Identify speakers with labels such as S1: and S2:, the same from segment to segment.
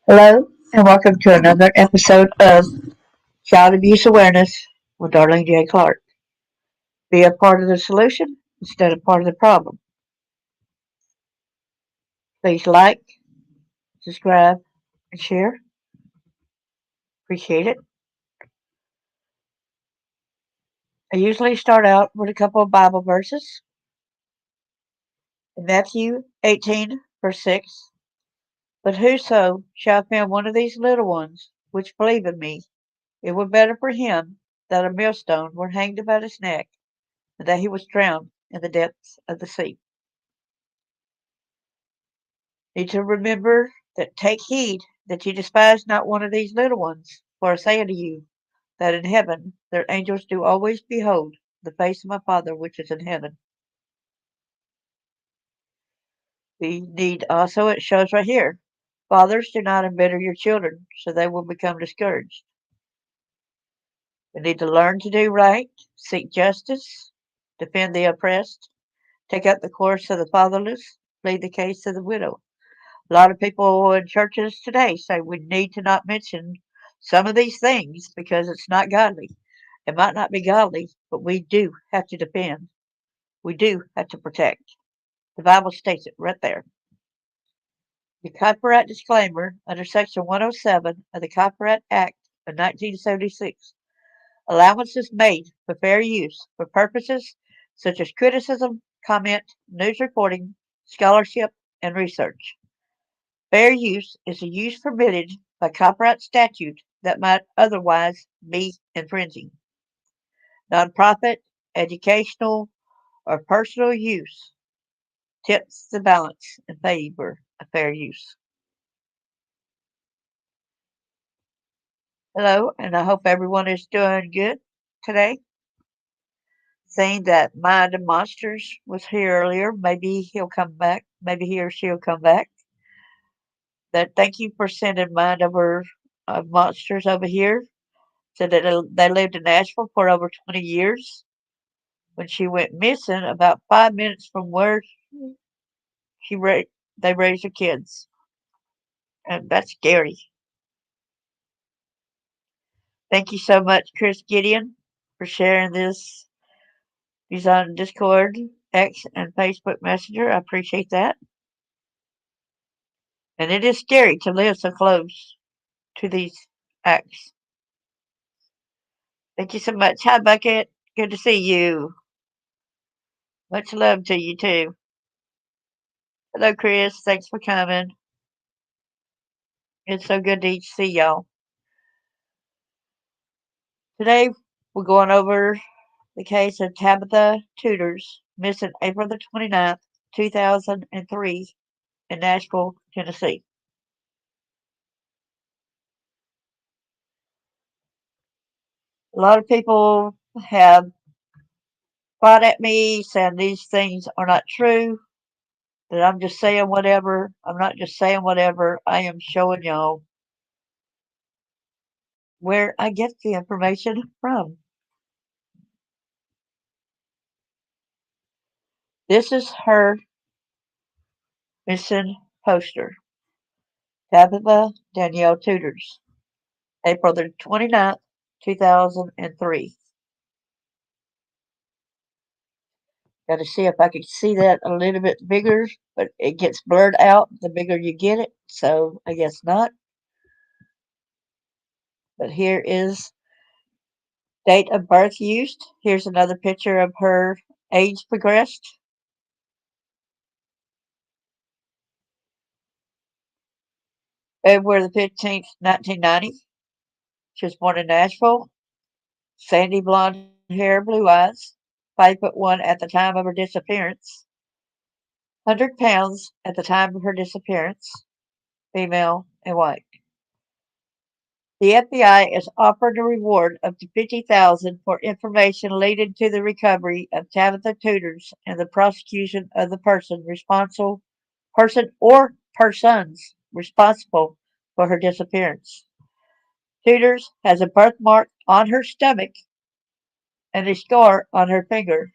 S1: Hello, and welcome to another episode of Child Abuse Awareness with Darlene J. Clark. Be a part of the solution instead of part of the problem. Please like, subscribe, and share. Appreciate it. I usually start out with a couple of Bible verses. In Matthew 18, verse 6, "But whoso shall offend one of these little ones which believe in me, it were better for him that a millstone were hanged about his neck, and that he was drowned in the depths of the sea." Need to remember that take heed that ye despise not one of these little ones. For I say unto you, that in heaven their angels do always behold the face of my Father which is in heaven. We need also, it shows right here, fathers, do not embitter your children, so they will become discouraged. We need to learn to do right, seek justice, defend the oppressed, take up the cause of the fatherless, plead the case of the widow. A lot of people in churches today say we need to not mention some of these things because it's not godly. It might not be godly, but we do have to defend. We do have to protect. The Bible states it right there. The Copyright Disclaimer under Section 107 of the Copyright Act of 1976. Allowance is made for fair use for purposes such as criticism, comment, news reporting, scholarship, and research. Fair use is a use permitted by copyright statute that might otherwise be infringing. Nonprofit, educational, or personal use tips the balance in favor of fair use. Hello, and I hope everyone is doing good today. Saying that Mind of Monsters was here earlier. Maybe he'll come back. Maybe he or she'll come back. That thank you for sending Mind over Monsters over here. Said that they lived in Nashville for over 20 years. When she went missing, about 5 minutes from where she ra- they raised her kids, and that's scary. Thank you so much, Chris Gideon, for sharing this. He's on Discord, X, and Facebook Messenger. I appreciate that. And it is scary to live so close to these acts. Thank you so much. Hi, Bucket. Good to see you. Much love to you, too. Hello, Chris. Thanks for coming. It's so good to see y'all. Today, we're going over the case of Tabitha Tuders, missing April the 29th, 2003, in Nashville, Tennessee. A lot of people have fought at me saying these things are not true, that I'm just saying whatever. I'm not just saying whatever. I am showing y'all where I get the information from. This is her missing poster, Tabitha Danielle Tuders, April the 29th, 2003. Got to see if I can see that a little bit bigger, but it gets blurred out the bigger you get it, so I guess not. But here is date of birth used. Here's another picture of her age progressed. February the 15th, 1990. She was born in Nashville. Sandy blonde hair, blue eyes. 5'1" at the time of her disappearance. 100 pounds at the time of her disappearance. Female and white. The FBI is offered a reward up to $50,000 for information leading to the recovery of Tabitha Tuders and the prosecution of the person or persons responsible for her disappearance. Tuders has a birthmark on her stomach and a scar on her finger.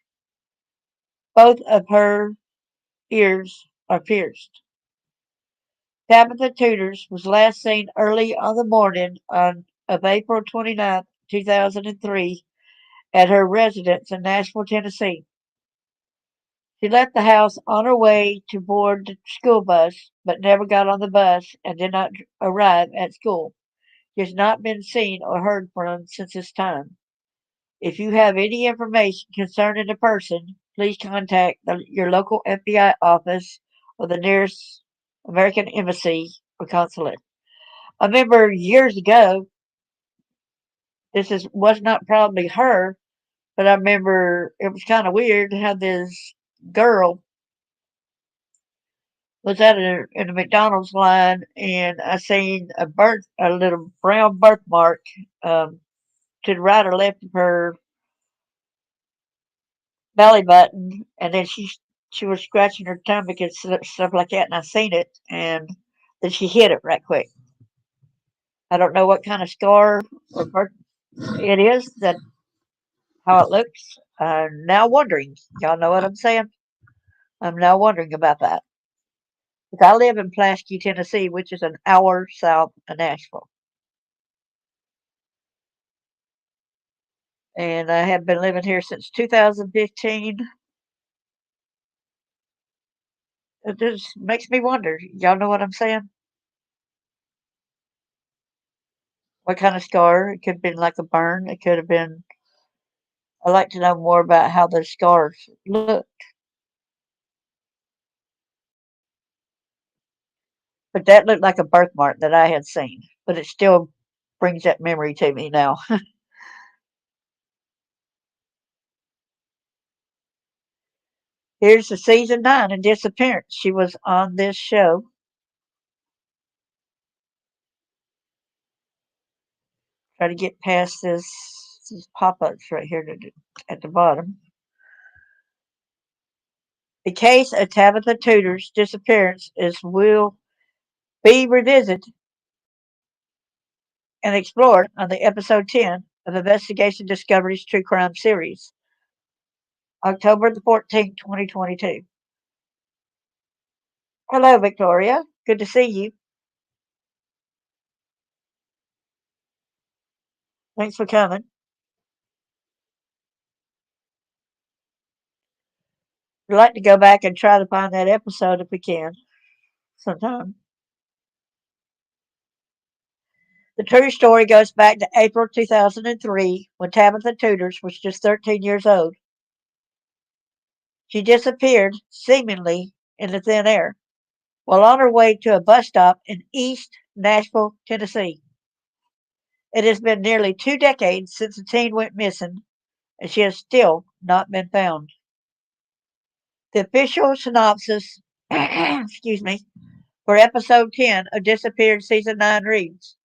S1: Both of her ears are pierced. Tabitha Tuders was last seen early on the morning of April 29th, 2003, at her residence in Nashville, Tennessee. She left the house on her way to board the school bus, but never got on the bus and did not arrive at school. She has not been seen or heard from since this time. If you have any information concerning the person, please contact your local FBI office or the nearest American embassy or consulate. I remember years ago, was not probably her, but I remember it was kind of weird how this girl was in a McDonald's line, and I seen a little brown birthmark um, to the right or left of her belly button, and then she was scratching her stomach and stuff like that, and I seen it, and then she hit it right quick. I don't know what kind of scar or birth it is, that how it looks. I'm now wondering. Y'all know what I'm saying? I'm now wondering about that. Because I live in Pulaski, Tennessee, which is an hour south of Nashville. And I have been living here since 2015. It just makes me wonder. Y'all know what I'm saying? What kind of scar? It could have been like a burn. It could have been. I'd like to know more about how the scars look. But that looked like a birthmark that I had seen. But it still brings that memory to me now. Here's the season 9 and disappearance. She was on this show. Try to get past these pop-ups right here at the bottom. The case of Tabitha Tudor's disappearance is will be revisited and explored on the episode 10 of Investigation Discovery's True Crime series, October the 14th, 2022. Hello, Victoria. Good to see you. Thanks for coming. We'd like to go back and try to find that episode if we can sometime. The true story goes back to April 2003 when Tabitha Tuders was just 13 years old. She disappeared, seemingly in the thin air, while on her way to a bus stop in East Nashville, Tennessee. It has been nearly 2 decades since the teen went missing, and she has still not been found. The official synopsis, excuse me, for episode 10 of Disappeared Season 9 reads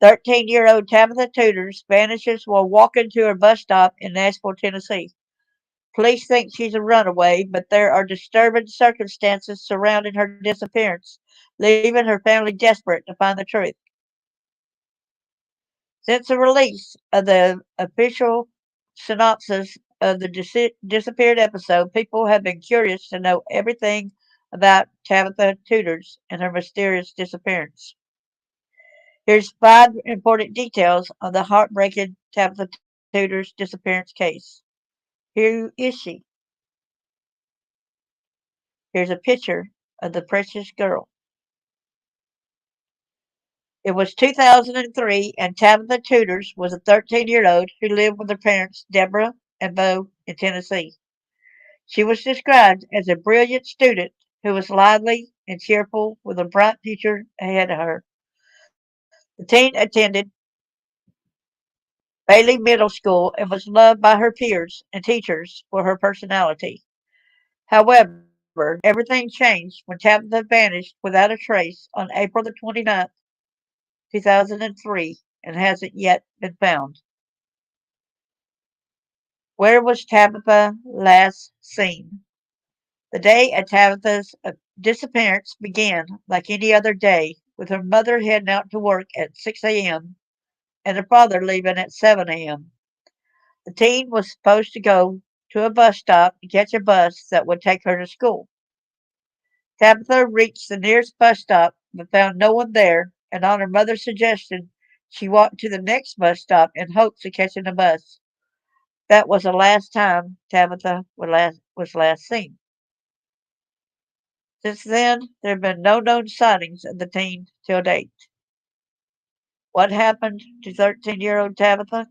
S1: 13-year-old Tabitha Tuders vanishes while walking to her bus stop in Nashville, Tennessee. Police think she's a runaway, but there are disturbing circumstances surrounding her disappearance, leaving her family desperate to find the truth. Since the release of the official synopsis of the disappeared episode, people have been curious to know everything about Tabitha Tuders and her mysterious disappearance. Here's 5 important details on the heartbreaking Tabitha Tuders disappearance case. Who is she? Here's a picture of the precious girl. It was 2003, and Tabitha Tuders was a 13-year-old who lived with her parents, Deborah and Bo, in Tennessee. She was described as a brilliant student who was lively and cheerful with a bright future ahead of her. The teen attended Bailey Middle School and was loved by her peers and teachers for her personality. However, everything changed when Tabitha vanished without a trace on April the 29th, 2003, and hasn't yet been found. Where was Tabitha last seen? The day of Tabitha's disappearance began like any other day, with her mother heading out to work at 6 a.m. and her father leaving at 7 a.m. The teen was supposed to go to a bus stop to catch a bus that would take her to school. Tabitha reached the nearest bus stop but found no one there, and on her mother's suggestion, she walked to the next bus stop in hopes of catching a bus. That was the last time Tabitha was last seen. Since then, there have been no known sightings of the teen till date. What happened to 13-year-old Tabitha?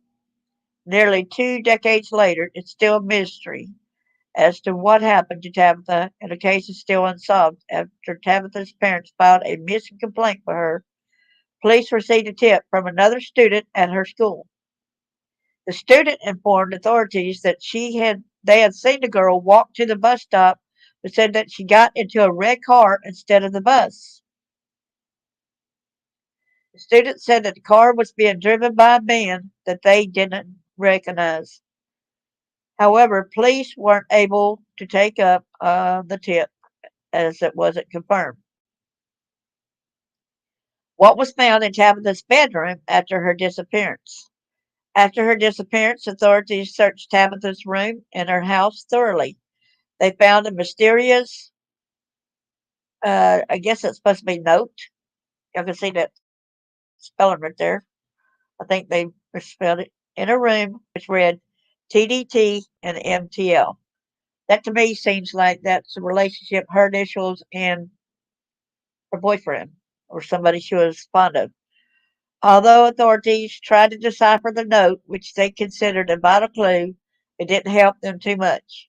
S1: Nearly 2 decades later, it's still a mystery as to what happened to Tabitha, and the case is still unsolved. After Tabitha's parents filed a missing complaint for her, police received a tip from another student at her school. The student informed authorities that they had seen the girl walk to the bus stop, but said that she got into a red car instead of the bus. The student said that the car was being driven by a man that they didn't recognize. However, police weren't able to take up the tip as it wasn't confirmed. What was found in Tabitha's bedroom after her disappearance? After her disappearance, authorities searched Tabitha's room and her house thoroughly. They found a mysterious, I guess it's supposed to be note. Y'all can see that spelling right there. I think they spelled it in a room which read TDT and MTL. That to me seems like that's a relationship, her initials and her boyfriend or somebody she was fond of. Although authorities tried to decipher the note, which they considered a vital clue, it didn't help them too much.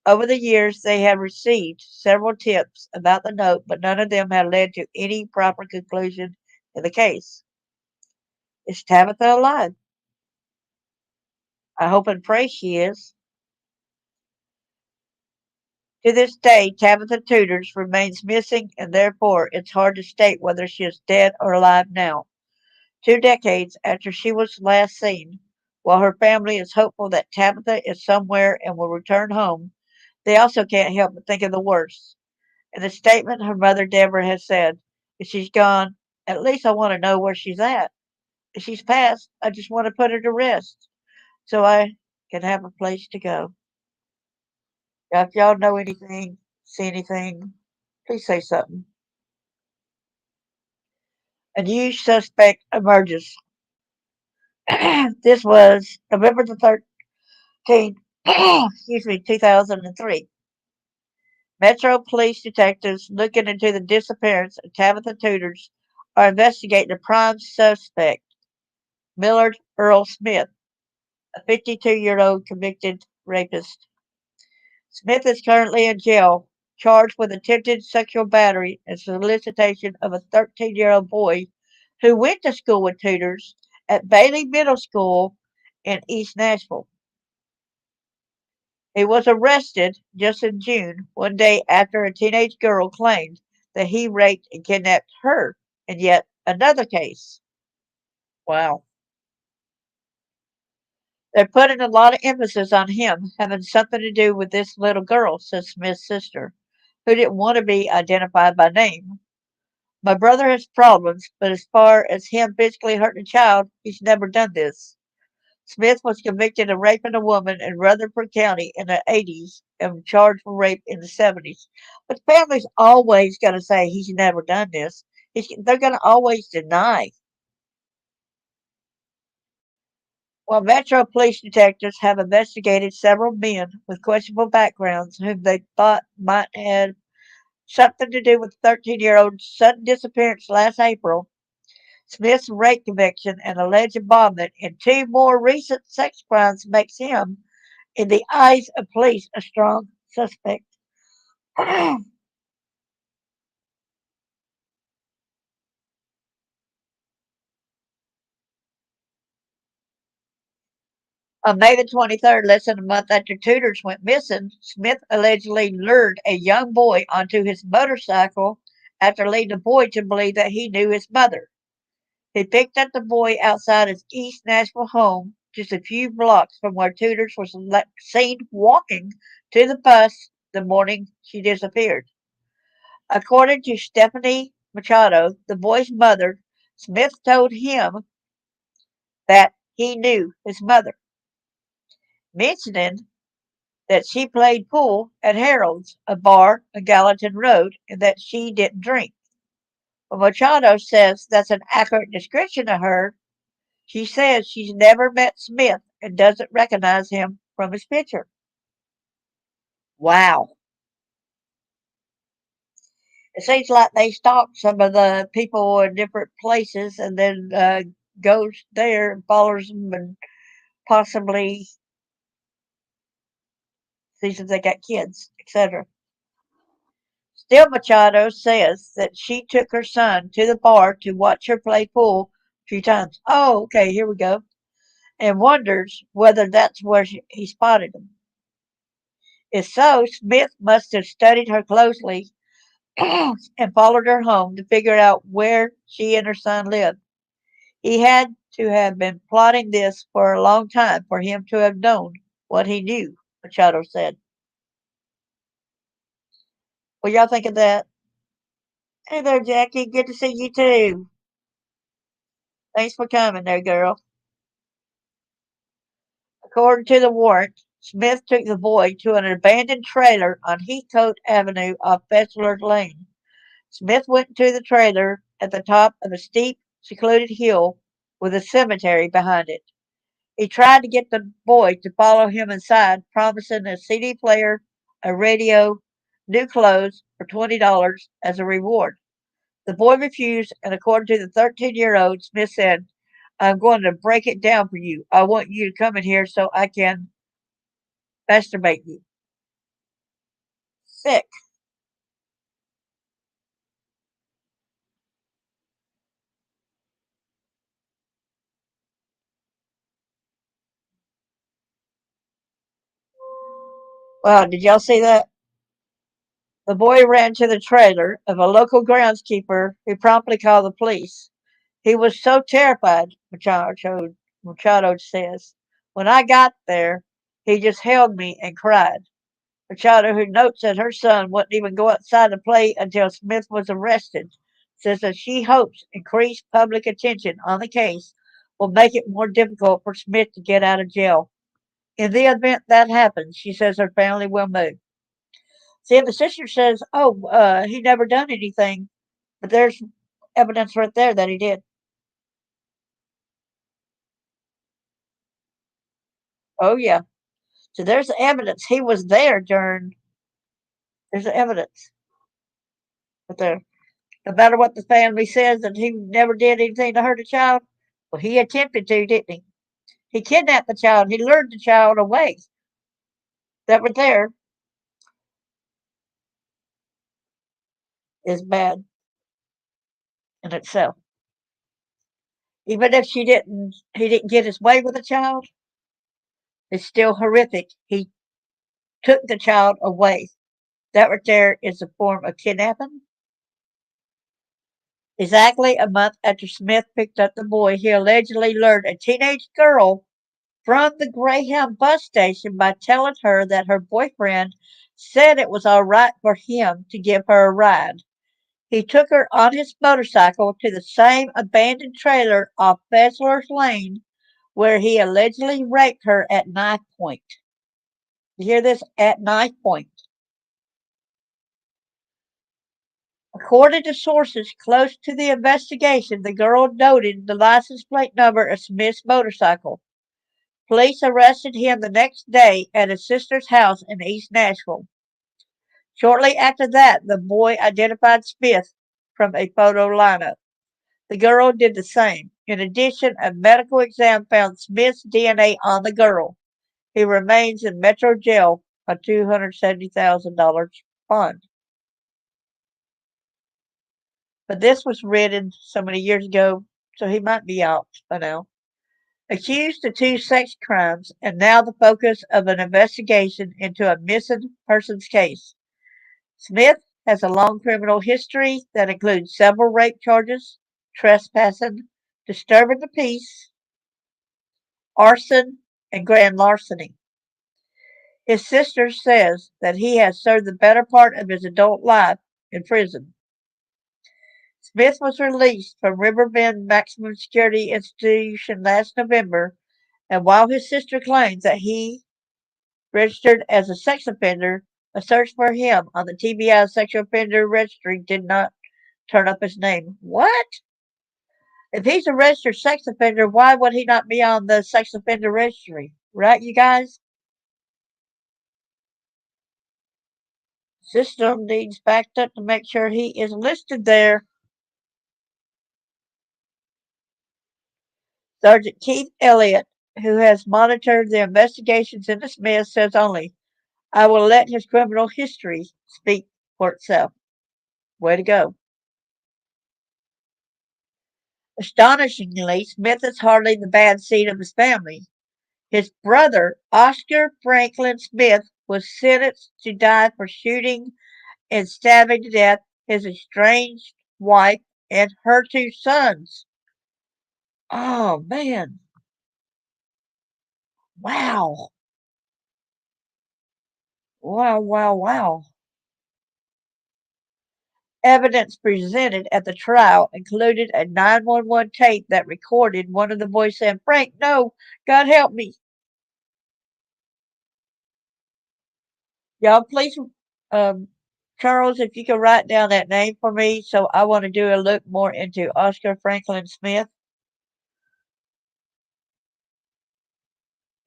S1: Over the years, they have received several tips about the note, but none of them have led to any proper conclusion in the case. Is Tabitha alive? I hope and pray she is. To this day, Tabitha Tuders remains missing, and therefore it's hard to state whether she is dead or alive now. 2 decades after she was last seen, while her family is hopeful that Tabitha is somewhere and will return home, they also can't help but think of the worst. In a statement, her mother Deborah has said, "If she's gone, at least I want to know where she's at. If she's passed, I just want to put her to rest so I can have a place to go." Now, if y'all know anything, see anything, please say something. A new suspect emerges. This was November the 13th, excuse me, 2003. Metro police detectives looking into the disappearance of Tabitha Tuders are investigating a prime suspect, Millard Earl Smith, a 52-year-old convicted rapist. Smith is currently in jail, charged with attempted sexual battery and solicitation of a 13-year-old boy who went to school with Tuders at Bailey Middle School in East Nashville. He was arrested just in June, one day after a teenage girl claimed that he raped and kidnapped her in yet another case. Wow. They're putting a lot of emphasis on him having something to do with this little girl, says Smith's sister, who didn't want to be identified by name. My brother has problems, but as far as him physically hurting a child, he's never done this. Smith was convicted of raping a woman in Rutherford County in the 80s and charged for rape in the 70s. But the family's always going to say he's never done this. They're going to always deny. While Metro police detectives have investigated several men with questionable backgrounds whom they thought might have something to do with the 13-year-old's sudden disappearance last April, Smith's rape conviction and alleged involvement in two more recent sex crimes makes him, in the eyes of police, a strong suspect. On May the 23rd, less than a month after Tudors went missing, Smith allegedly lured a young boy onto his motorcycle after leading the boy to believe that he knew his mother. He picked up the boy outside his East Nashville home, just a few blocks from where Tudors was seen walking to the bus the morning she disappeared. According to Stephanie Machado, the boy's mother, Smith told him that he knew his mother, mentioning that she played pool at Harold's, a bar on Gallatin Road, and that she didn't drink. Well, Machado says that's an accurate description of her. She says she's never met Smith and doesn't recognize him from his picture. Wow. It seems like they stalk some of the people in different places and then goes there and follows them and possibly sees if they got kids, etc. Still, Machado says that she took her son to the bar to watch her play pool a few times. Oh, okay, here we go. And wonders whether that's where he spotted him. If so, Smith must have studied her closely and followed her home to figure out where she and her son lived. He had to have been plotting this for a long time for him to have known what he knew, Machado said. What y'all think of that? Hey there, Jackie. Good to see you too. Thanks for coming there, girl. According to the warrant, Smith took the boy to an abandoned trailer on Heathcote Avenue off Bachelor's Lane. Smith went to the trailer at the top of a steep, secluded hill with a cemetery behind it. He tried to get the boy to follow him inside, promising a CD player, a radio, new clothes for $20 as a reward. The boy refused, and according to the 13-year-old, Smith said, I'm going to break it down for you. I want you to come in here so I can masturbate you. Sick. Wow, did y'all see that? The boy ran to the trailer of a local groundskeeper who promptly called the police. He was so terrified, Machado says. When I got there, he just held me and cried. Machado, who notes that her son wouldn't even go outside to play until Smith was arrested, says that she hopes increased public attention on the case will make it more difficult for Smith to get out of jail. In the event that happens, she says her family will move. See, if the sister says, "Oh, he never done anything," but there's evidence right there that he did. Oh yeah, so there's the evidence he was there during. There's the evidence right there. No matter what the family says that he never did anything to hurt a child, well, he attempted to, didn't he? He kidnapped the child. He lured the child away. That right there is bad in itself. Even if he didn't get his way with the child, it's still horrific. He took the child away. That right there is a form of kidnapping. Exactly a month after Smith picked up the boy, he allegedly lured a teenage girl from the Greyhound bus station by telling her that her boyfriend said it was all right for him to give her a ride. He took her on his motorcycle to the same abandoned trailer off Bachelor's Lane where he allegedly raped her at knife point. You hear this? At knife point. According to sources close to the investigation, the girl noted the license plate number of Smith's motorcycle. Police arrested him the next day at his sister's house in East Nashville. Shortly after that, the boy identified Smith from a photo lineup. The girl did the same. In addition, a medical exam found Smith's DNA on the girl. He remains in Metro Jail on $270,000 bond. But this was written so many years ago, so he might be out by now. Accused of two sex crimes and now the focus of an investigation into a missing persons case. Smith has a long criminal history that includes several rape charges, trespassing, disturbing the peace, arson, and grand larceny. His sister says that he has served the better part of his adult life in prison. Smith was released from Riverbend Maximum Security Institution last November, and while his sister claims that he registered as a sex offender, a search for him on the TBI sexual offender registry did not turn up his name. What? If he's a registered sex offender, why would he not be on the sex offender registry? Right, you guys? System needs backed up to make sure he is listed there. Sergeant Keith Elliott, who has monitored the investigations into Smith, says only, I will let his criminal history speak for itself. Way to go. Astonishingly, Smith is hardly the bad seed of his family. His brother, Oscar Franklin Smith, was sentenced to die for shooting and stabbing to death his estranged wife and her two sons. Oh, man. Wow. Wow, wow, wow. Evidence presented at the trial included a 911 tape that recorded one of the boys saying, Frank, no, God help me. Y'all, please, um, Charles, if you could write down that name for me. So I want to do a look more into Oscar Franklin Smith,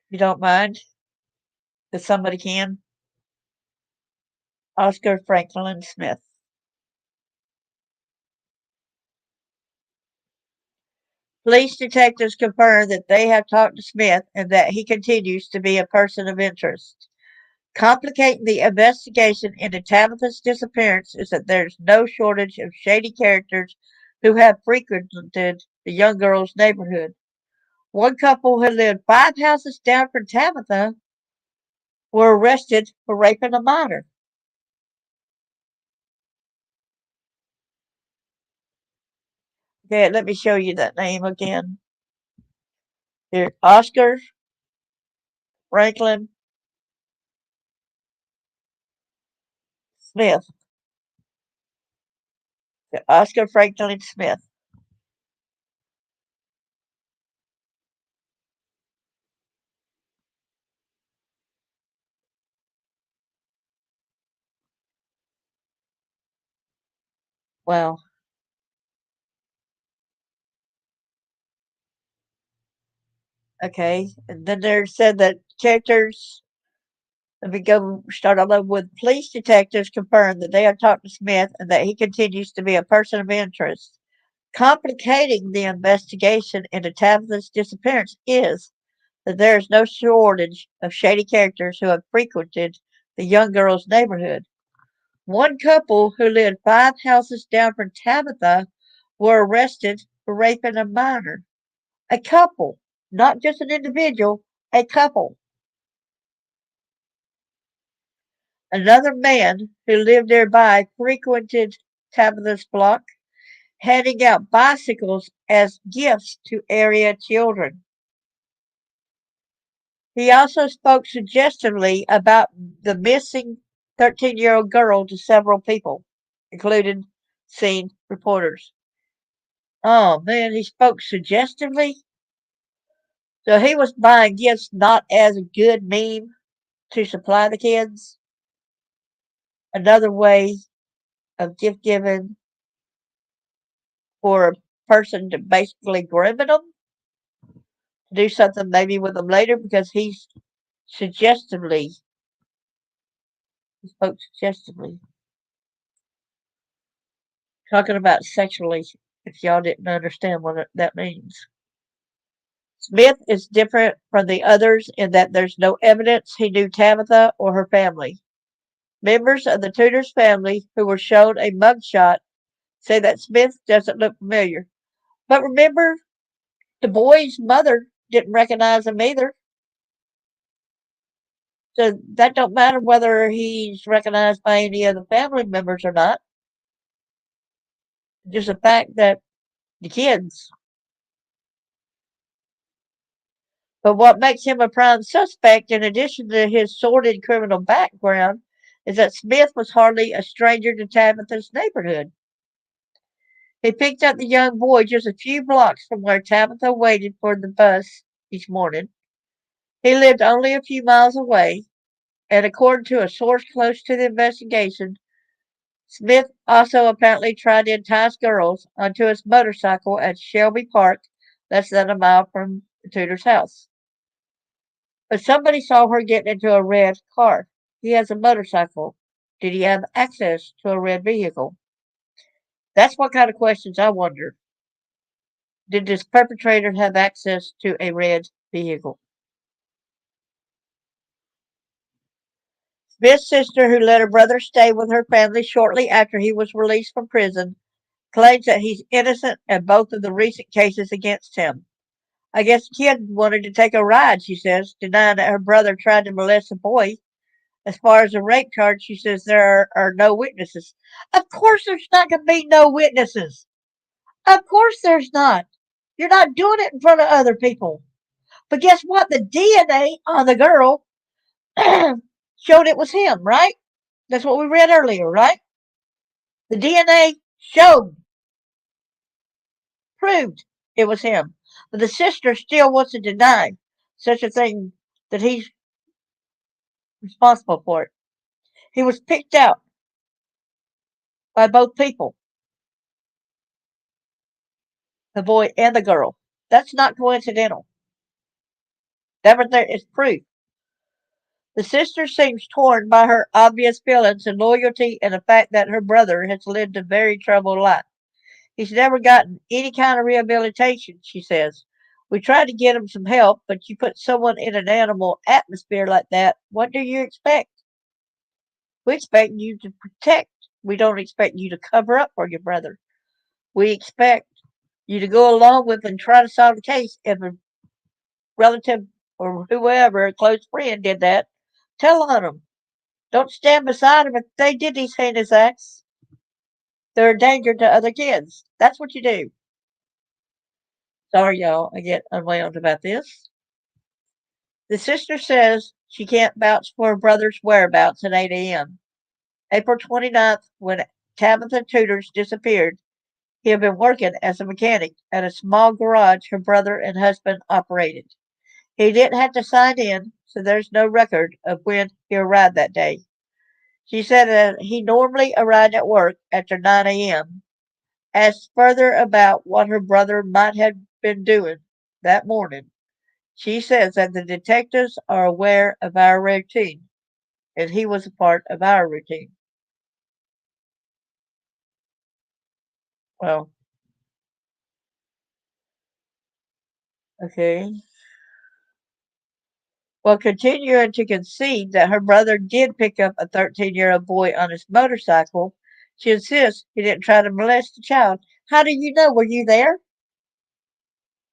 S1: if you don't mind, if somebody can. Oscar Franklin Smith. Police detectives confirmed that they have talked to Smith and that he continues to be a person of interest. Complicating the investigation into Tabitha's disappearance is that there's no shortage of shady characters who have frequented the young girl's neighborhood. One couple who lived 5 houses down from Tabitha were arrested for raping a minor. Okay, let me show you that name again. Here, Oscar Franklin Smith. Oscar Franklin Smith. Well, okay. And then there said that characters. Let me go start all over with police detectives confirmed that they have talked to Smith and that he continues to be a person of interest. Complicating the investigation into Tabitha's disappearance is that there is no shortage of shady characters who have frequented the young girl's neighborhood. One couple who lived 5 houses down from Tabitha were arrested for raping a minor. A couple, not just an individual, a couple. Another man who lived nearby frequented Tabitha's block, handing out bicycles as gifts to area children. He also spoke suggestively about the missing 13-year-old girl to several people, including scene reporters. Oh man, he spoke suggestively? So he was buying gifts not as a good meme to supply the kids. Another way of gift giving for a person to basically groom them, to do something maybe with them later because suggestively, he spoke suggestively. Talking about sexually, if y'all didn't understand what that means. Smith is different from the others in that there's no evidence he knew Tabitha or her family. Members of the Tuders family who were shown a mugshot say that Smith doesn't look familiar. But remember, the boy's mother didn't recognize him either. So that don't matter whether he's recognized by any of the family members or not. Just the fact that the kids. But what makes him a prime suspect, in addition to his sordid criminal background, is that Smith was hardly a stranger to Tabitha's neighborhood. He picked up the young boy just a few blocks from where Tabitha waited for the bus each morning. He lived only a few miles away, and according to a source close to the investigation, Smith also apparently tried to entice girls onto his motorcycle at Shelby Park, less than a mile from Tudor's house. But somebody saw her getting into a red car. He has a motorcycle. Did he have access to a red vehicle? That's what kind of questions I wonder. Did this perpetrator have access to a red vehicle? Smith's sister, who let her brother stay with her family shortly after he was released from prison, claims that he's innocent in both of the recent cases against him. I guess the kid wanted to take a ride, she says, denying that her brother tried to molest a boy. As far as the rape charge, she says there are no witnesses. Of course, there's not going to be no witnesses. Of course, there's not. You're not doing it in front of other people. But guess what? The DNA on the girl showed it was him, right? That's what we read earlier, right? The DNA showed, proved it was him. But the sister still wants to deny such a thing, that he's responsible for it. He was picked out by both people, the boy and the girl. That's not coincidental. Everything is proof. The sister seems torn by her obvious feelings and loyalty and the fact that her brother has lived a very troubled life. He's never gotten any kind of rehabilitation, she says. We tried to get him some help, but you put someone in an animal atmosphere like that, what do you expect? We expect you to protect. We don't expect you to cover up for your brother. We expect you to go along with and try to solve the case. If a relative or whoever, a close friend, did that, tell on them. Don't stand beside them if they did these heinous acts. They're a danger to other kids. That's what you do. Sorry, y'all, I get unwound about this. The sister says she can't vouch for her brother's whereabouts at 8 a.m. April 29th, when Tabitha Tuders disappeared, he had been working as a mechanic at a small garage her brother and husband operated. He didn't have to sign in, so there's no record of when he arrived that day. She said that he normally arrived at work after 9 a.m. Asked further about what her brother might have been doing that morning. She says that the detectives are aware of our routine, and he was a part of our routine. Well, okay. While continuing to concede that her brother did pick up a 13-year-old boy on his motorcycle, she insists he didn't try to molest the child. How do you know? Were you there?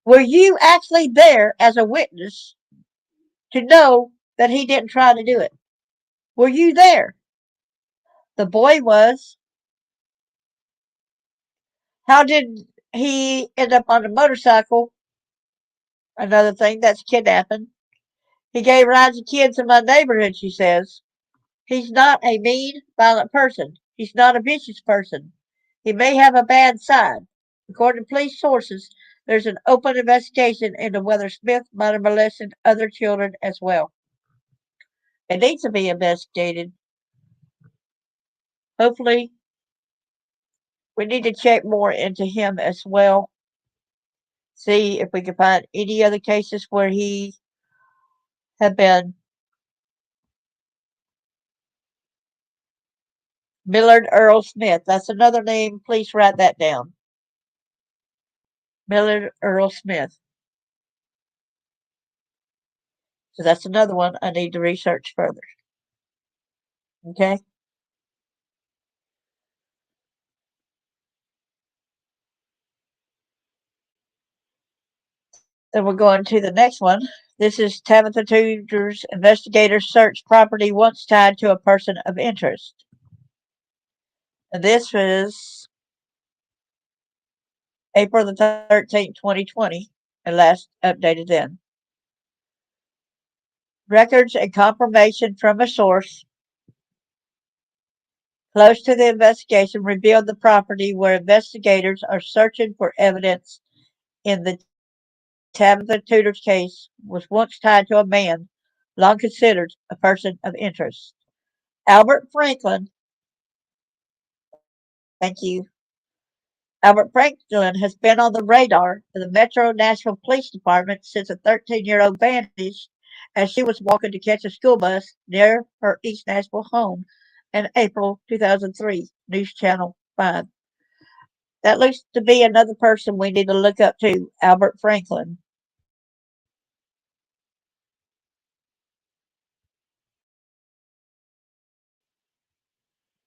S1: Were you actually there as a witness to know that he didn't try to do it? Were you there? The boy was. How did he end up on a motorcycle? Another thing, that's kidnapping. He gave rides to kids in my neighborhood, she says. He's not a mean, violent person. He's not a vicious person. He may have a bad side. According to police sources, there's an open investigation into whether Smith might have molested other children as well. It needs to be investigated. Hopefully, we need to check more into him as well. See if we can find any other cases where he had been. Millard Earl Smith. That's another name. Please write that down. Millard Earl Smith. So that's another one I need to research further. Okay. Then we're going to the next one. This is Tabitha Tuders. Investigators search property once tied to a person of interest. And this was April the 13th, 2020, and last updated then. Records and confirmation from a source close to the investigation revealed the property where investigators are searching for evidence in the Tabitha Tudor's case was once tied to a man long considered a person of interest. Albert Franklin Thank you. Albert Franklin has been on the radar of the Metro Nashville Police Department since a 13-year-old vanished as she was walking to catch a school bus near her East Nashville home in April 2003. News Channel 5. That looks to be another person we need to look up to, Albert Franklin.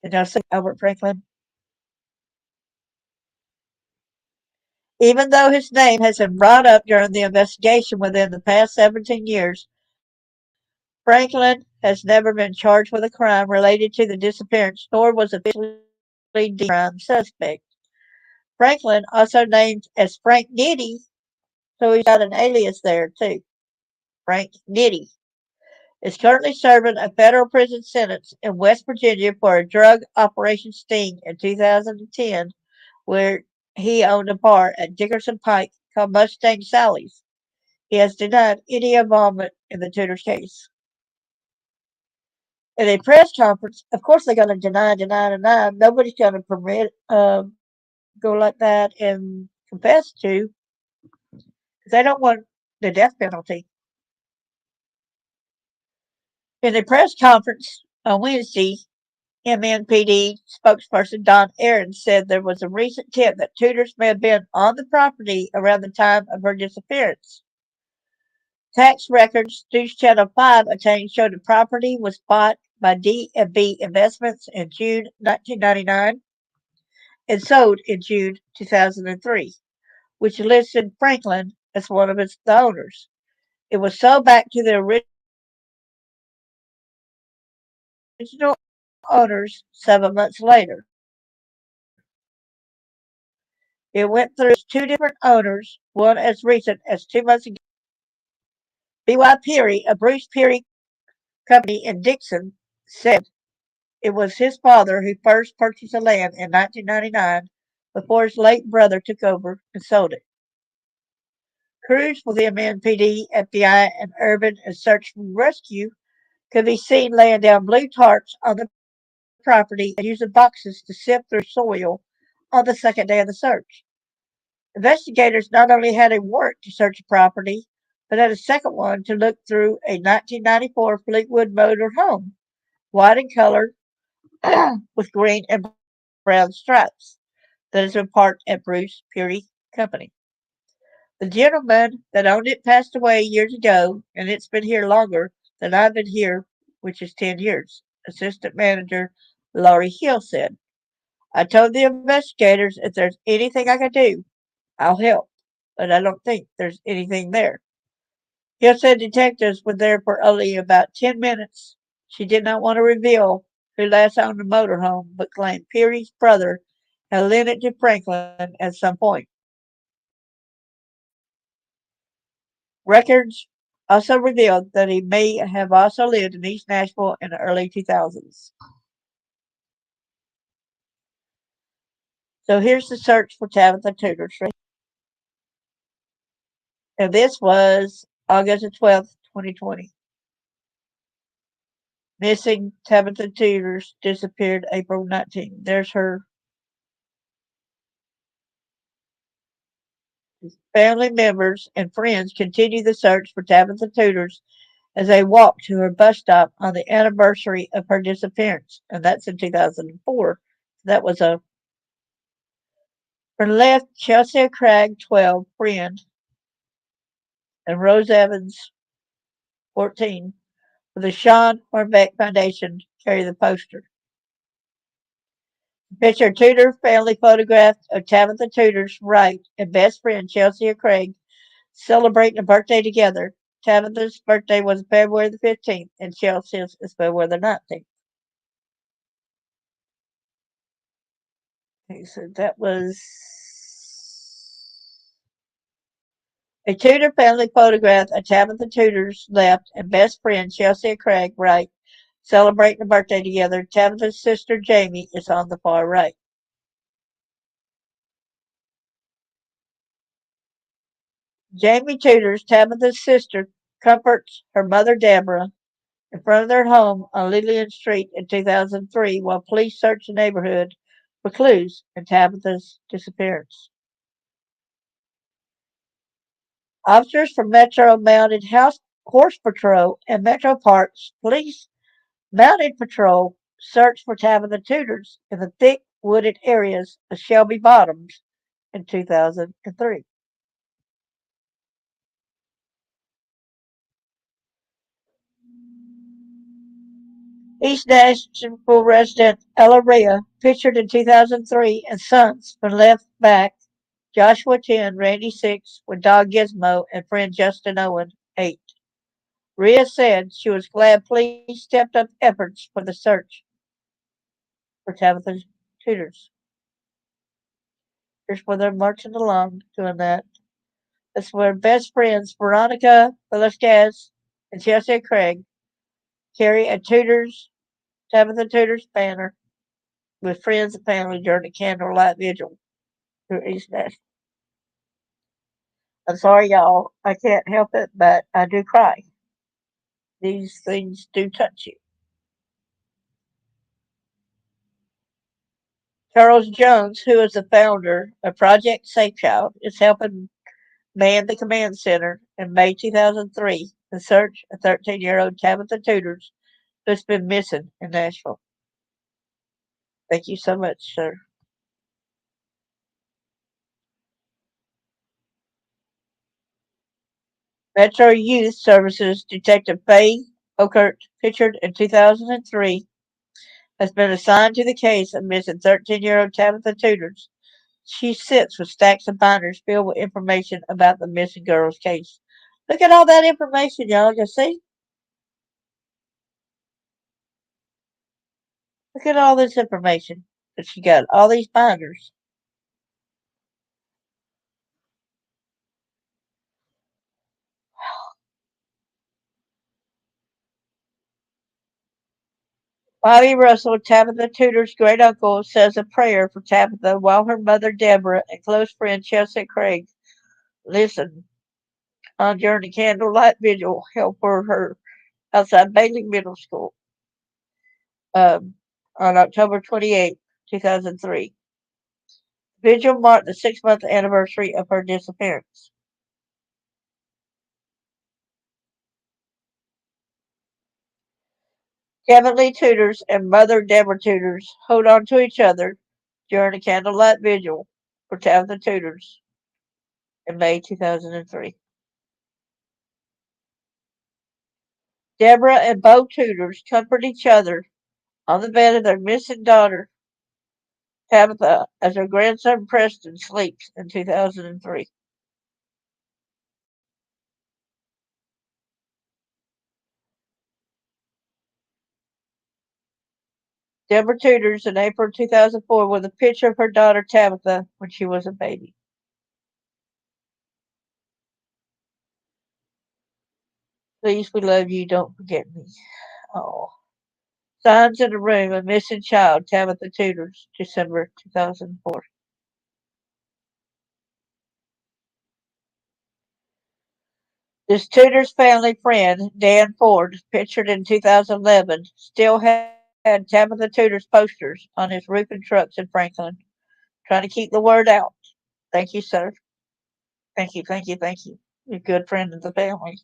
S1: Did I say Albert Franklin? Even though his name has been brought up during the investigation within the past 17 years, Franklin has never been charged with a crime related to the disappearance, nor was officially deemed a prime suspect. Franklin, also named as Frank Nitty, so he's got an alias there too, Frank Nitty, is currently serving a federal prison sentence in West Virginia for a drug operation sting in 2010, where he owned a bar at Dickerson Pike called Mustang Sally's. He has denied any involvement in the Tudors case. In a press conference, of course they're going to deny. Nobody's going to permit go like that and confess to, because they don't want the death penalty. In a press conference on Wednesday, MNPD spokesperson Don Aaron said there was a recent tip that Tudors may have been on the property around the time of her disappearance. Tax records News Channel 5 obtained show the property was bought by D&B Investments in June 1999 and sold in June 2003, which listed Franklin as one of the owners. It was sold back to the original owners 7 months later. It went through two different owners, one as recent as 2 months ago. B.Y. Peary, a Bruce Peary company in Dixon, said it was his father who first purchased the land in 1999 before his late brother took over and sold it. Crews with the MNPD, FBI, and Urban and Search and Rescue could be seen laying down blue tarps on the property and using boxes to sift through soil on the second day of the search. Investigators not only had a warrant to search the property, but had a second one to look through a 1994 Fleetwood motor home, white in color with green and brown stripes, that has been parked at Bruce Peary Company. The gentleman that owned it passed away years ago, and it's been here longer than I've been here, which is 10 years, Assistant Manager Laurie Hill said. I told the investigators if there's anything I can do, I'll help, but I don't think there's anything there. Hill said detectives were there for only about 10 minutes. She did not want to reveal who last owned the motorhome, but claimed Peary's brother had lent it to Franklin at some point. Records also revealed that he may have also lived in East Nashville in the early 2000s. So here's the search for Tabitha Tudors. And this was August the 12th, 2020. Missing Tabitha Tudors disappeared April 19th. There's her family members and friends continue the search for Tabitha Tudors as they walk to her bus stop on the anniversary of her disappearance. And that's in 2004. That was her left Chelsea Craig 12 friend and Rose Evans 14 with the Sean Hornbeck Foundation carry the poster. Picture Tudor family photograph of Tabitha Tudor's right and best friend Chelsea Craig celebrating a birthday together. Tabitha's birthday was February the 15th and Chelsea's is February the 19th. Okay, so that was a Tudor family photograph of Tabitha Tudor's left and best friend Chelsea Craig right celebrating a birthday together. Tabitha's sister Jamie is on the far right. Jamie Tudors, Tabitha's sister, comforts her mother Deborah in front of their home on Lillian Street in 2003 while police search the neighborhood for clues in Tabitha's disappearance. Officers from Metro Mounted Horse Patrol and Metro Parks Police Mounted Patrol searched for Tabitha Tuders in the thick wooded areas of Shelby Bottoms in 2003. East Nashville resident Ella Rhea, pictured in 2003, and sons from left back Joshua 10, Randy 6, with dog Gizmo, and friend Justin Owen 8. Rhea said she was glad police stepped up efforts for the search for Tabitha Tuders. Here's where they're marching along doing that. That's where best friends Veronica Velasquez and Chelsea Craig carry a Tabitha Tuders banner with friends and family during a candlelight vigil through East Nashville. I'm sorry, y'all. I can't help it, but I do cry. These things do touch you. Charles Jones, who is the founder of Project Safe Child, is helping man the command center in May 2003 to search a 13-year-old Tabitha Tuders who's been missing in Nashville. Thank you so much, sir. Metro Youth Services Detective Faye Okert, pictured in 2003, has been assigned to the case of missing 13-year-old Tabitha Tuders. She sits with stacks of binders filled with information about the missing girl's case. Look at all that information, y'all. You see? Look at all this information that she got. All these binders. Bobby Russell, Tabitha Tudor's great uncle, says a prayer for Tabitha while her mother Deborah and close friend Chelsea Craig listen during the candlelight vigil held for her outside Bailey Middle School um, on October 28, 2003. Vigil marked the 6-month anniversary of her disappearance. Kevin Lee Tudors and Mother Deborah Tudors hold on to each other during a candlelight vigil for Tabitha Tudors in May 2003. Deborah and Bo Tudors comfort each other on the bed of their missing daughter, Tabitha, as her grandson Preston sleeps in 2003. Deborah Tudors in April 2004 with a picture of her daughter Tabitha when she was a baby. Please, we love you. Don't forget me. Oh. Signs in the Room, a missing child, Tabitha Tudors, December 2004. This Tudors family friend, Dan Ford, pictured in 2011, still had Tabitha Tudors posters on his roofing trucks in Franklin, trying to keep the word out. Thank you, sir. Thank you, thank you, thank you. You're a good friend of the family.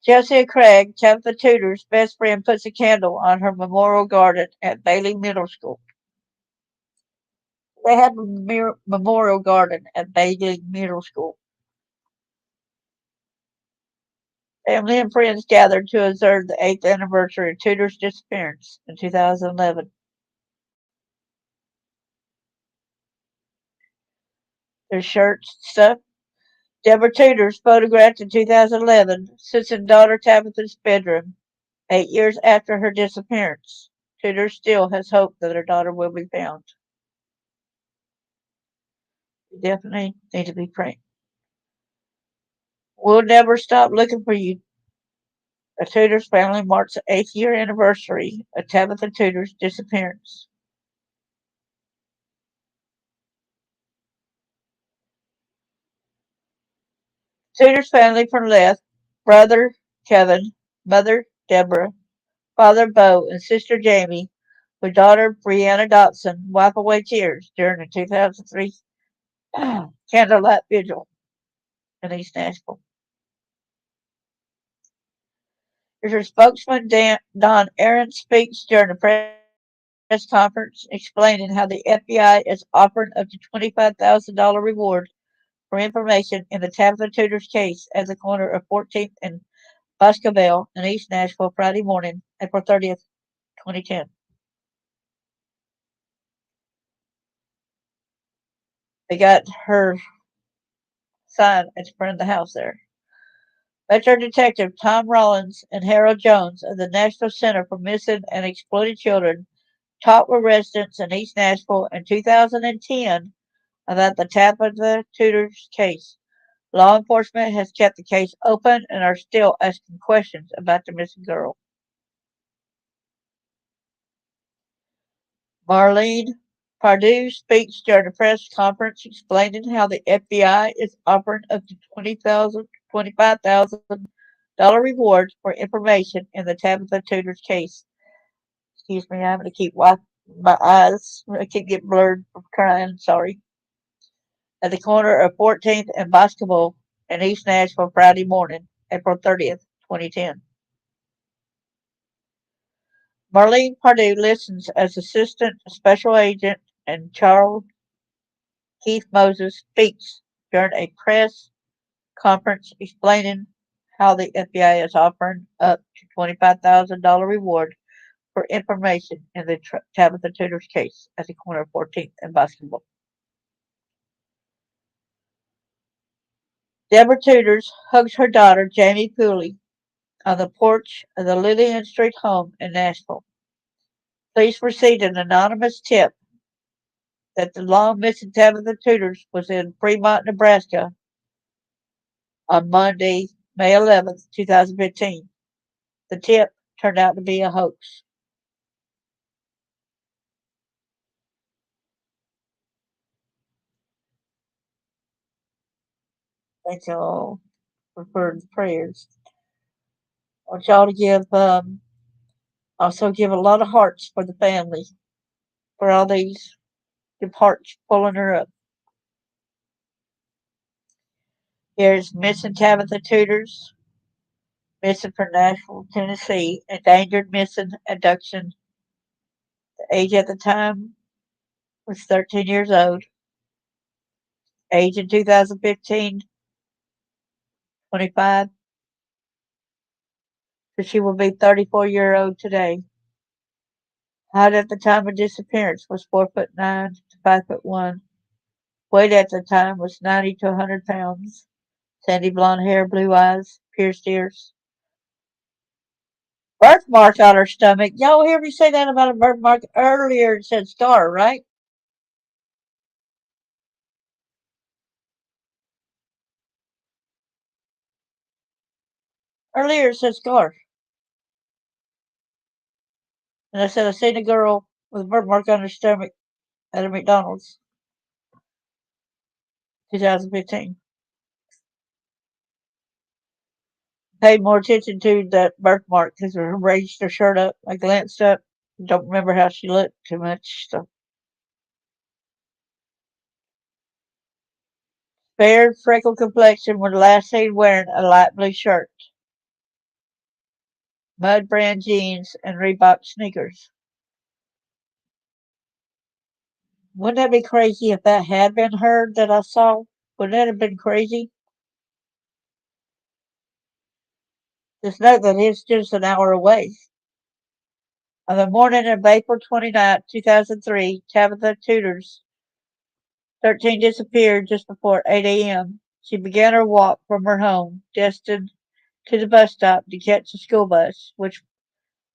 S1: Chelsea Craig, Tabitha Tudors' best friend, puts a candle on her memorial garden at Bailey Middle School. They had a memorial garden at Bailey Middle School. Family and friends gathered to observe the 8th anniversary of Tudor's disappearance in 2011. Their shirts and stuff. Deborah Tudors, photographed in 2011, sits in daughter Tabitha's bedroom 8 years after her disappearance. Tudor still has hope that her daughter will be found. We definitely need to be praying. We'll never stop looking for you. The Tudors family marks the 8th-year anniversary of Tabitha Tudor's disappearance. Tudor's family from left, brother Kevin, mother Deborah, Father Bo and Sister Jamie, with daughter Brianna Dotson, wipe away tears during the 2003 candlelight vigil in East Nashville. There's a spokesman, Don Aaron, speaks during a press conference explaining how the FBI is offering up to $25,000 reward for information in the Tabitha Tuders case at the corner of 14th and Boscobel in East Nashville Friday morning, April 30th, 2010. They got her sign at the front of the house there. Metro Detective Tom Rollins and Harold Jones of the National Center for Missing and Exploited Children talked with residents in East Nashville in 2010 about the Tabitha Tudors case. Law enforcement has kept the case open and are still asking questions about the missing girl. Marlene Pardue speaks during a press conference explaining how the FBI is offering up to $25,000 reward for information in the Tabitha Tudors case. Excuse me, I'm going to keep wiping my eyes. I keep getting blurred from crying. Sorry. At the corner of 14th and Basketball in East Nashville Friday morning, April 30th, 2010. Marlene Pardue listens as Assistant Special Agent and Charles Keith Moses speaks during a press conference explaining how the FBI is offering up to $25,000 reward for information in the Tabitha Tudors case at the corner of 14th and Basketball. Deborah Tuders hugs her daughter, Jamie Pooley, on the porch of the Lillian Street home in Nashville. Police received an anonymous tip that the long missing Tabitha Tudors was in Fremont, Nebraska on Monday, May 11th, 2015. The tip turned out to be a hoax. Thank y'all for the prayers. I want y'all to also give a lot of hearts for the family, for all these good hearts pulling her up. Here's Missing Tabitha Tudors, missing from Nashville, Tennessee, endangered missing abduction. The age at the time was 13 years old. Age in 2015, 25. So she will be 34-year-old today. Height at the time of disappearance was 4'9" to 5'1". Weight at the time was 90 to 100 pounds. Sandy blonde hair, blue eyes, pierced ears. Birthmark on her stomach. Y'all hear me say that about a birthmark? Earlier it said scar, right? Earlier it said scar. And I said I seen a girl with a birthmark on her stomach at a McDonald's, 2015. Paid more attention to that birthmark because I raised her shirt up. I glanced up. Don't remember how she looked too much. So. Fair, freckled complexion was last seen wearing a light blue shirt, mud brand jeans, and Reebok sneakers. Wouldn't that be crazy if that had been her that I saw? Wouldn't that have been crazy? Just note that it's just an hour away. On the morning of April 29, 2003, Tabitha Tudors, 13, disappeared just before 8 a.m. She began her walk from her home, destined to the bus stop to catch the school bus, which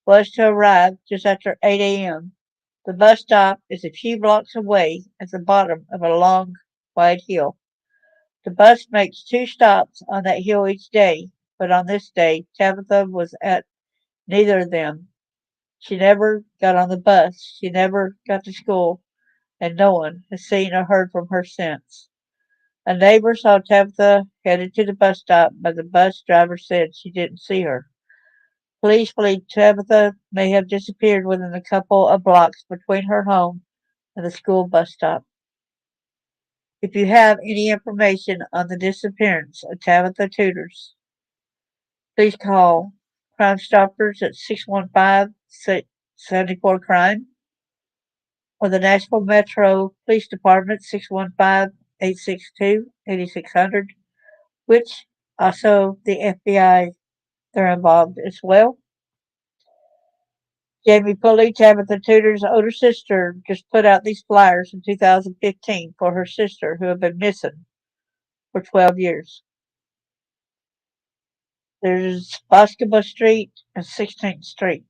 S1: was to arrive just after 8 a.m. The bus stop is a few blocks away at the bottom of a long, wide hill. The bus makes two stops on that hill each day, but on this day, Tabitha was at neither of them. She never got on the bus, she never got to school, and no one has seen or heard from her since. A neighbor saw Tabitha headed to the bus stop, but the bus driver said she didn't see her. Police believe Tabitha may have disappeared within a couple of blocks between her home and the school bus stop. If you have any information on the disappearance of Tabitha Tuders, please call Crime Stoppers at 615-74 Crime or the Nashville Metro Police Department 615-862-8600, which also the FBI, they're involved as well. Jamie Pulley, Tabitha Tudor's older sister, just put out these flyers in 2015 for her sister who had been missing for 12 years. There's Boscombe Street and 16th Street.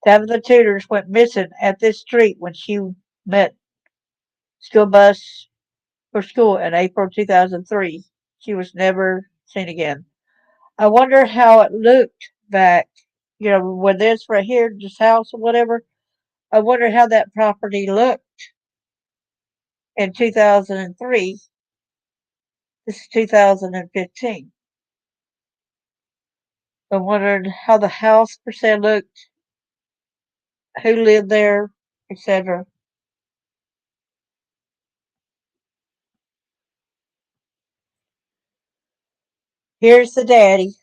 S1: Tabitha Tudors went missing at this street when she met school bus for school in April 2003. She was never seen again. I wonder how it looked back, with this right here, this house or whatever. I wonder how that property looked in 2003. This is 2015. I wondered how the house per se looked, who lived there, etc. Here's the daddy.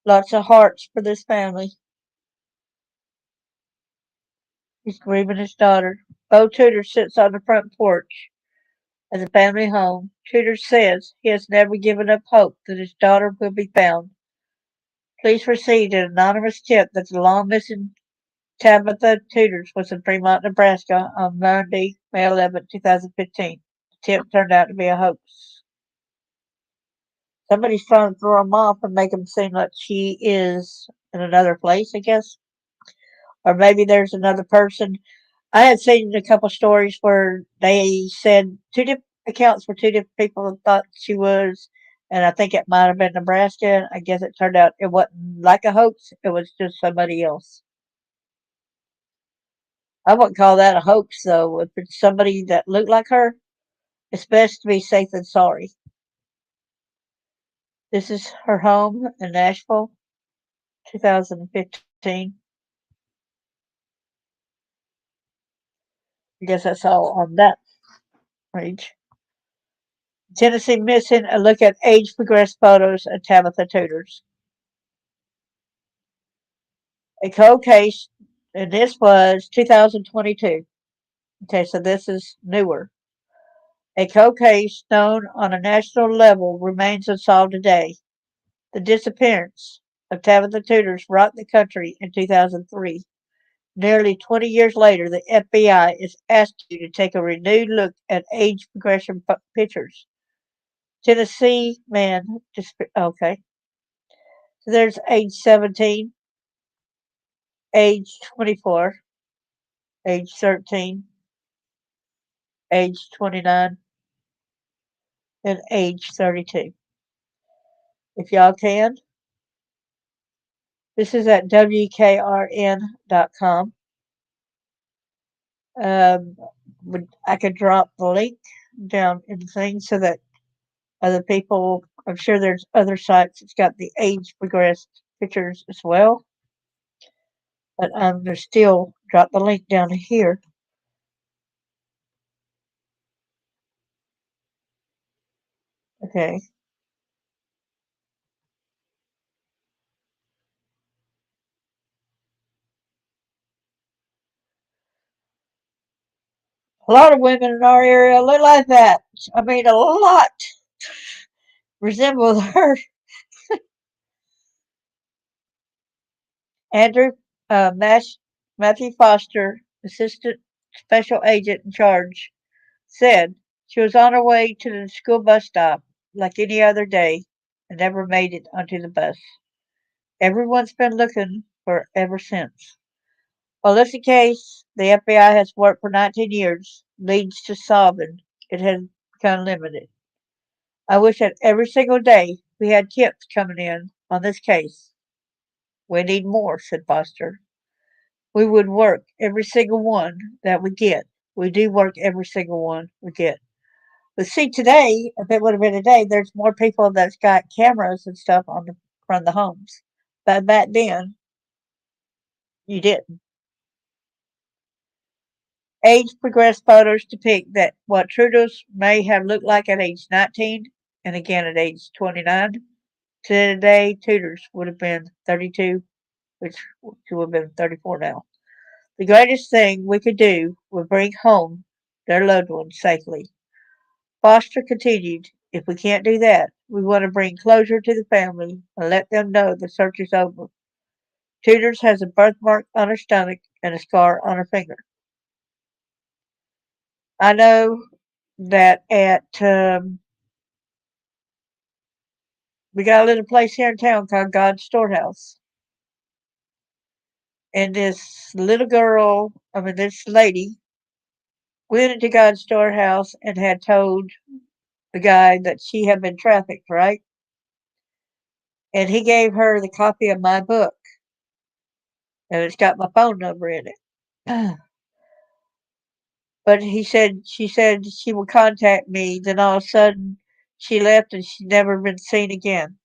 S1: Lots of hearts for this family. He's grieving his daughter. Bo Tudor sits on the front porch of the family home. Tudor says he has never given up hope that his daughter will be found. Police received an anonymous tip that the long missing Tabitha Tudors was in Fremont, Nebraska on Monday, May 11, 2015. The tip turned out to be a hoax. Somebody's trying to throw him off and make him seem like she is in another place, I guess. Or maybe there's another person. I had seen a couple stories where they said two different accounts where two different people thought she was, and I think it might have been Nebraska. I guess it turned out it wasn't like a hoax, it was just somebody else. I wouldn't call that a hoax, though. If it's somebody that looked like her, it's best to be safe than sorry. This is her home in Nashville, 2015. I guess that's all on that page. Tennessee Missing, a look at age progressed photos of Tabitha Tudors. A cold case, and this was 2022. Okay, so this is newer. A cold case known on a national level remains unsolved today. The disappearance of Tabitha Tudors rocked the country in 2003. Nearly 20 years later, the FBI is asking you to take a renewed look at age progression pictures. Tennessee man, okay. So there's age 17, age 24, age 13, age 29, and age 32. If y'all can, this is at WKRN.com. Um, I could drop the link down in the thing so that other people, I'm sure there's other sites that's got the age progressed pictures as well. But I'm going to still drop the link down here. Okay. A lot of women in our area look like that. I mean, a lot resemble her. Andrew Matthew Foster, assistant special agent in charge, said she was on her way to the school bus stop like any other day and never made it onto the bus. Everyone's been looking for her ever since. While this is the case the FBI has worked for 19 years leads to solving, it has become limited. I wish that every single day we had tips coming in on this case. We need more, said Foster. We would work every single one that we get. We do work every single one we get. But see, today, if it would have been today, there's more people that's got cameras and stuff on the from the homes. But back then, you didn't. Age progressed photos depict that what Tudors may have looked like at age 19 and again at age 29. Today, Tudors would have been 32, which would have been 34 now. The greatest thing we could do was bring home their loved ones safely. Foster continued, if we can't do that, we want to bring closure to the family and let them know the search is over. Tudors has a birthmark on her stomach and a scar on her finger. I know that we got a little place here in town called God's Storehouse. And this lady went into God's Storehouse and had told the guy that she had been trafficked, right? And he gave her the copy of my book, and it's got my phone number in it. But she said she would contact me. Then all of a sudden, she left and she's never been seen again.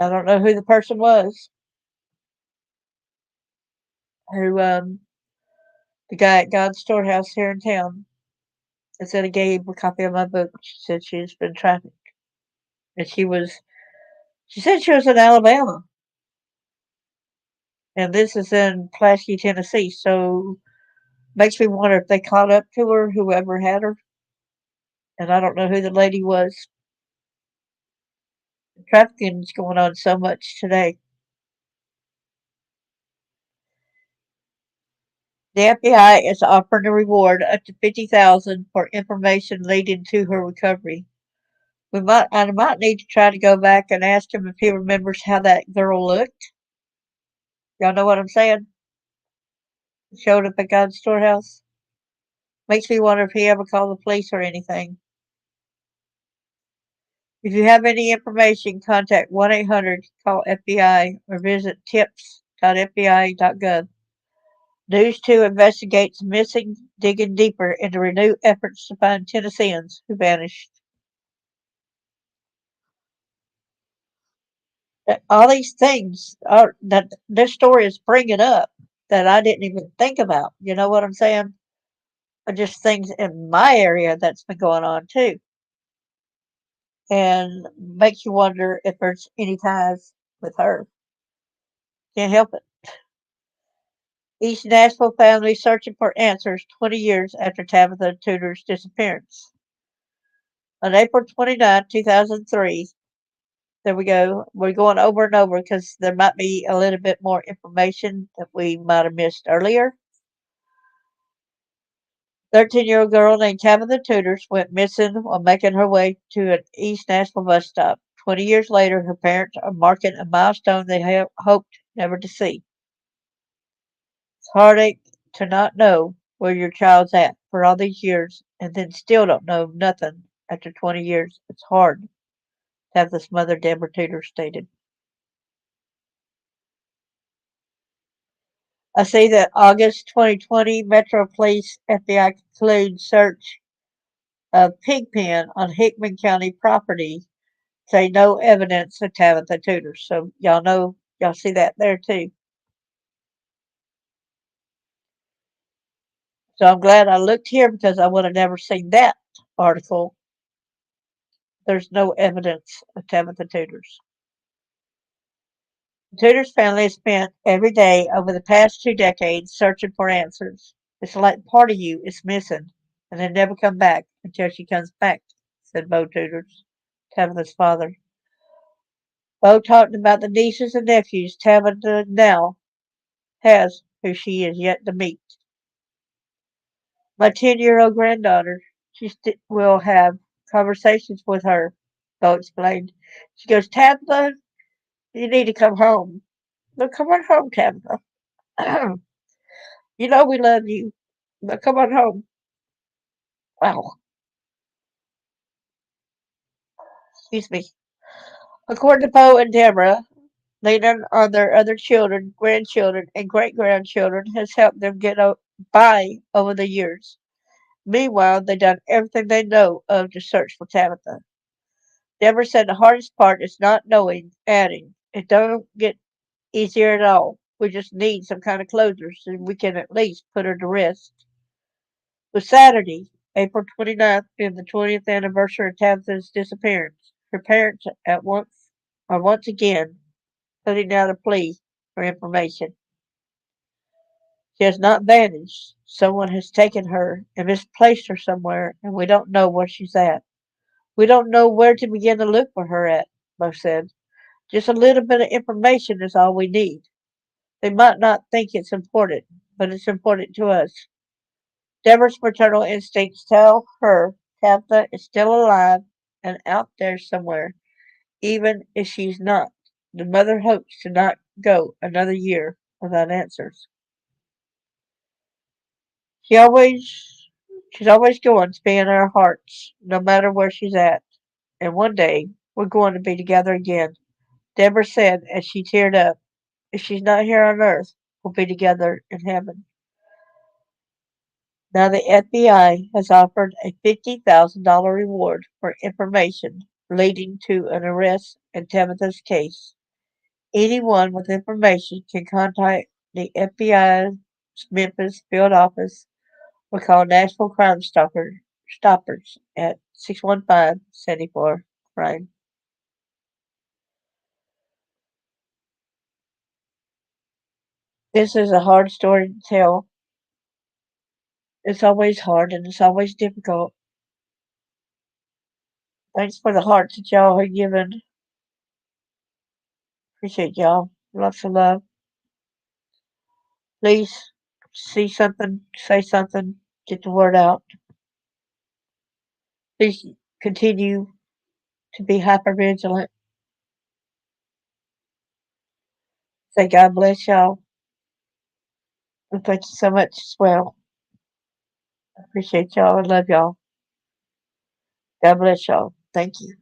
S1: I don't know who the person was who the guy at God's Storehouse here in town. I said I gave a copy of my book. She said she's been trafficked, and she said she was in Alabama, and this is in Pulaski, Tennessee. So makes me wonder if they caught up to her, whoever had her, and I don't know who the lady was. Trafficking's going on so much today. The FBI is offering a reward up to 50,000 for information leading to her recovery. I might need to try to go back and ask him if he remembers how that girl looked. Y'all know what I'm saying? Showed up at God's Storehouse. Makes me wonder if he ever called the police or anything. If you have any information, contact 1-800 call FBI or visit tips.fbi.gov. News 2 investigates missing, digging deeper into renewed efforts to find Tennesseans who vanished. All these things are that this story is bringing up that I didn't even think about. You know what I'm saying? Are just things in my area that's been going on too, and makes you wonder if there's any ties with her. Can't help it. East Nashville family searching for answers 20 years after Tabitha Tudor's disappearance. On April 29, 2003, there we go. We're going over and over because there might be a little bit more information that we might have missed earlier. 13-year-old girl named Tabitha Tuders went missing while making her way to an East Nashville bus stop. 20 years later, her parents are marking a milestone they hoped never to see. It's heartache to not know where your child's at for all these years and then still don't know nothing after 20 years. It's hard, Tabitha's mother, Deborah Tudor, stated. I see that August 2020, Metro Police FBI conclude search of Pigpen on Hickman County property. Say no evidence of Tabitha Tudor. So y'all see that there too. So I'm glad I looked here because I would have never seen that article. There's no evidence of Tabitha Tudor's. The Tudor's family has spent every day over the past 2 decades searching for answers. It's like part of you is missing and they never come back until she comes back, said Bo Tudors, Tabitha's father. Bo talked about the nieces and nephews Tabitha now has who she is yet to meet. My 10-year-old granddaughter, will have conversations with her, Bo explained. She goes, Tabitha, you need to come home. No, come on home, Tabitha. You know we love you. No, come on home. Wow. Excuse me. According to Bo and Deborah, leaning on their other children, grandchildren, and great grandchildren has helped them get by over the years. Meanwhile, they done everything they know of to search for Tabitha. Deborah said the hardest part is not knowing, adding, it don't get easier at all. We just need some kind of closure so we can at least put her to rest. With Saturday, April 29th, being the 20th anniversary of Tabitha's disappearance, her parents are once again putting out a plea for information. She has not vanished. Someone has taken her and misplaced her somewhere, and we don't know where she's at. We don't know where to begin to look for her at, Mo said. Just a little bit of information is all we need. They might not think it's important, but it's important to us. Deborah's maternal instincts tell her Tabitha is still alive and out there somewhere, even if she's not. The mother hopes to not go another year without answers. She always she's always going to be in our hearts, no matter where she's at. And one day we're going to be together again. Deborah said as she teared up. If she's not here on earth, we'll be together in heaven. Now the FBI has offered a $50,000 reward for information leading to an arrest in Tabitha's case. Anyone with information can contact the FBI's Memphis field office or call Nashville Stoppers at 615-74 crime. This is a hard story to tell. It's always hard and it's always difficult. Thanks for the hearts that y'all have given. Appreciate y'all. Lots of love. Please see something, say something, get the word out. Please continue to be hyper vigilant. Say God bless y'all. And thank you so much as well. I appreciate y'all and love y'all. God bless y'all. Thank you.